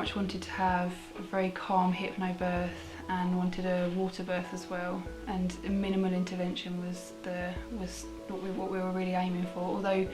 much wanted to have a very calm hypnobirth and wanted a water birth as well, and minimal intervention was what we were really aiming for, although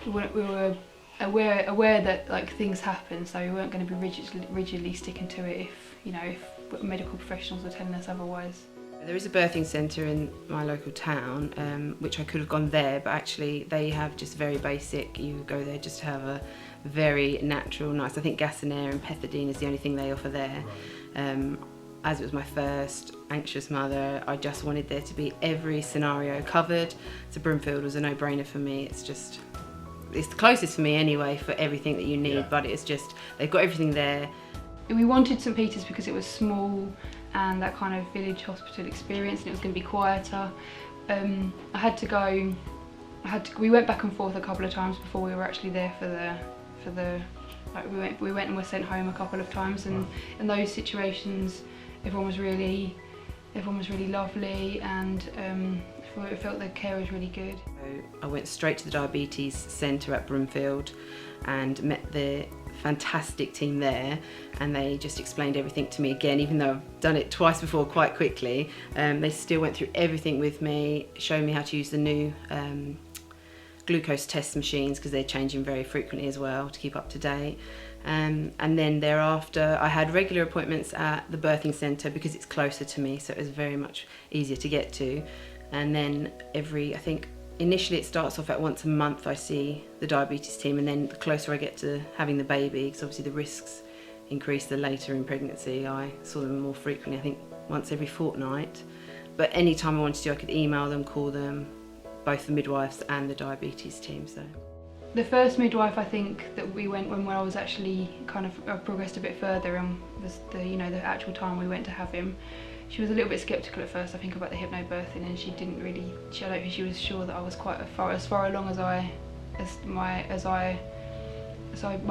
we were aware that like things happen, so we weren't going to be rigidly sticking to it if medical professionals were telling us otherwise. There is a birthing centre in my local town, which I could have gone there, but actually they have just very basic, you go there just to have a very natural, nice, I think gas and air and pethidine is the only thing they offer there. Right. As it was my first anxious mother, I just wanted there to be every scenario covered, so Broomfield was a no-brainer for me. It's the closest for me anyway for everything that you need, but it's just, they've got everything there. We wanted St Peter's because it was small and that kind of village hospital experience, and it was going to be quieter. We went back and forth a couple of times before we were actually there for the we went and were sent home a couple of times, and in those situations everyone was really lovely, and I felt the care was really good. So I went straight to the diabetes centre at Broomfield and met the fantastic team there, and they just explained everything to me again, even though I've done it twice before quite quickly. They still went through everything with me, showed me how to use the new glucose test machines, because they're changing very frequently as well to keep up to date. And then thereafter I had regular appointments at the birthing centre because it's closer to me, so it was very much easier to get to. And then I think initially it starts off at once a month I see the diabetes team, and then the closer I get to having the baby, because obviously the risks increase the later in pregnancy, I saw them more frequently, I think once every fortnight. But any time I wanted to, I could email them, call them, both the midwives and the diabetes team. So the first midwife I think that we went when I was actually kind of progressed a bit further, and was the actual time we went to have him, she was a little bit sceptical at first, I think, about the hypnobirthing, and I don't think she was sure that I was quite as far along as my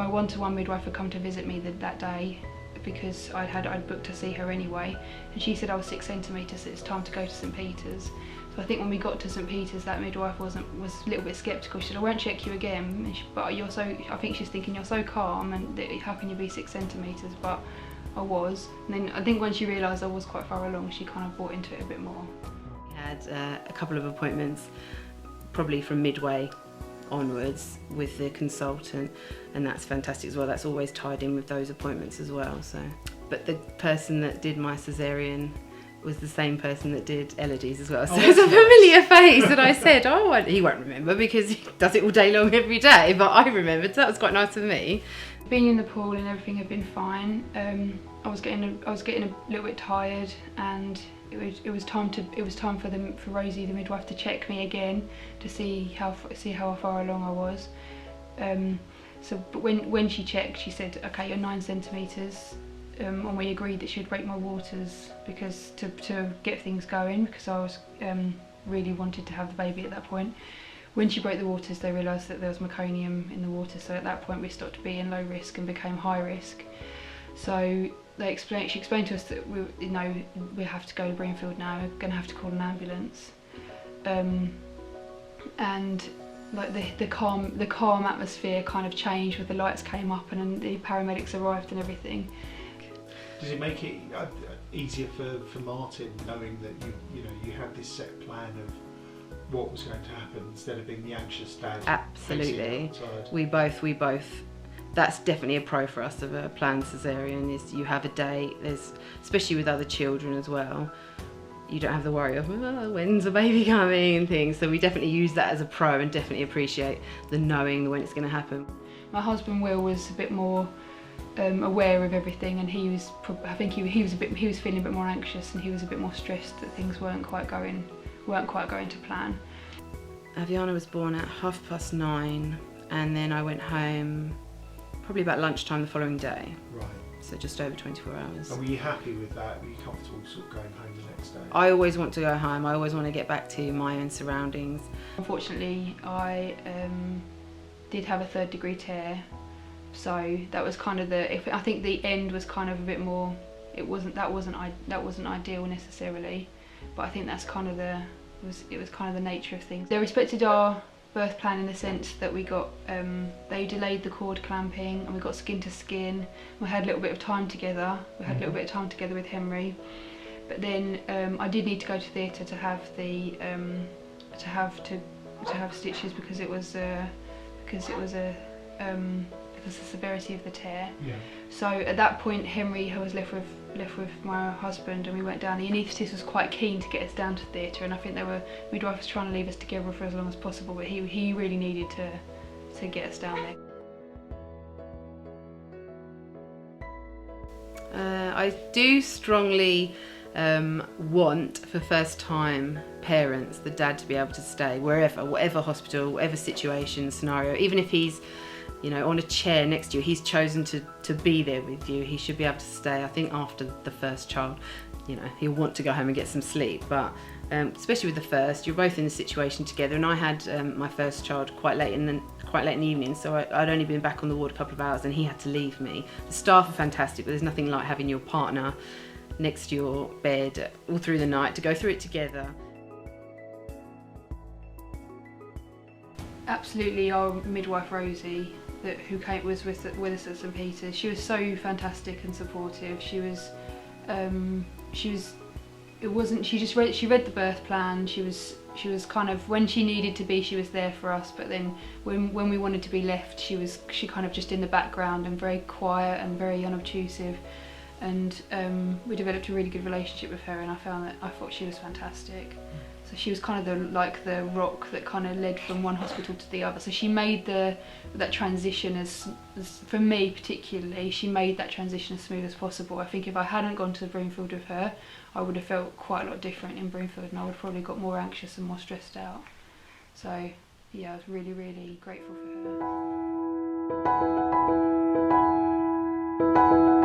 one-to-one midwife had come to visit me that day, because I'd booked to see her anyway, and she said I was 6 centimetres, so it's time to go to St Peter's. So I think when we got to St Peter's, that midwife was a little bit sceptical. She said, I won't check you again, but I think she's thinking, you're so calm, and how can you be 6 centimetres? But I was. And then I think when she realised I was quite far along, she kind of bought into it a bit more. We had a couple of appointments, probably from midway onwards, with the consultant, and that's fantastic as well. That's always tied in with those appointments as well. So, but the person that did my caesarean was the same person that did Elodie's as well. So it's a familiar face, and I said, he won't remember because he does it all day long every day, but I remembered, so that was quite nice of me. Being in the pool and everything had been fine. I was getting a little bit tired, and it was time for Rosie, the midwife, to check me again to see how far along I was. But when she checked, she said, okay, you're 9 centimetres. And we agreed that she'd break my waters because to get things going, because I was really wanted to have the baby at that point. When she broke the waters, they realised that there was meconium in the water, so at that point we stopped being low risk and became high risk. So she explained to us that we have to go to Broomfield now. We're going to have to call an ambulance, and like the calm atmosphere kind of changed with the lights came up and the paramedics arrived and everything. Does it make it easier for Martin, knowing that you had this set plan of what was going to happen, instead of being the anxious dad? Absolutely. We both. That's definitely a pro for us of a planned caesarean. Is you have a date. Especially with other children as well. You don't have the worry of when's the baby coming and things. So we definitely use that as a pro, and definitely appreciate the knowing when it's going to happen. My husband Will was a bit more aware of everything, and he was feeling a bit more anxious, and he was a bit more stressed that things weren't quite going to plan. Aviana was born at 9:30, and then I went home probably about lunchtime the following day. Right. So just over 24 hours. And were you happy with that? Were you comfortable sort of going home the next day? I always want to go home. I always want to get back to my own surroundings. Unfortunately, I did have a 3rd-degree tear. So that was kind of I think the end was kind of a bit more. That wasn't ideal necessarily, but I think that's kind of it was kind of the nature of things. They respected our birth plan in the sense that we got, they delayed the cord clamping and we got skin to skin. We had a little bit of time together. We had a little bit of time together with Henry, but then I did need to go to theatre to have the to have stitches because it was because of the severity of the tear. Yeah. So at that point, Henry was left with my husband, and we went down. The anaesthetist was quite keen to get us down to theatre, and I think midwife was trying to leave us together for as long as possible, but he really needed to get us down there. I do strongly want for first time parents, the dad to be able to stay wherever, whatever hospital, whatever situation, scenario, even if he's, you know, on a chair next to you, he's chosen to be there with you, he should be able to stay. I think after the first child, you know, he'll want to go home and get some sleep, but especially with the first, you're both in the situation together. And I had my first child quite late in the evening, so I'd only been back on the ward a couple of hours and he had to leave me. The staff are fantastic, but there's nothing like having your partner next to your bed all through the night to go through it together. Absolutely, our midwife Rosie, who was with us at St Peter's, she was so fantastic and supportive. She read the birth plan. She was kind of, when she needed to be, she was there for us, but then when we wanted to be left, she kind of just in the background and very quiet and very unobtrusive. And we developed a really good relationship with her, and I thought she was fantastic. So she was kind of the rock that kind of led from one hospital to the other. So she made that transition as for me particularly, she made that transition as smooth as possible. I think if I hadn't gone to Broomfield with her, I would have felt quite a lot different in Broomfield, and I would have probably got more anxious and more stressed out. So yeah, I was really, really grateful for her.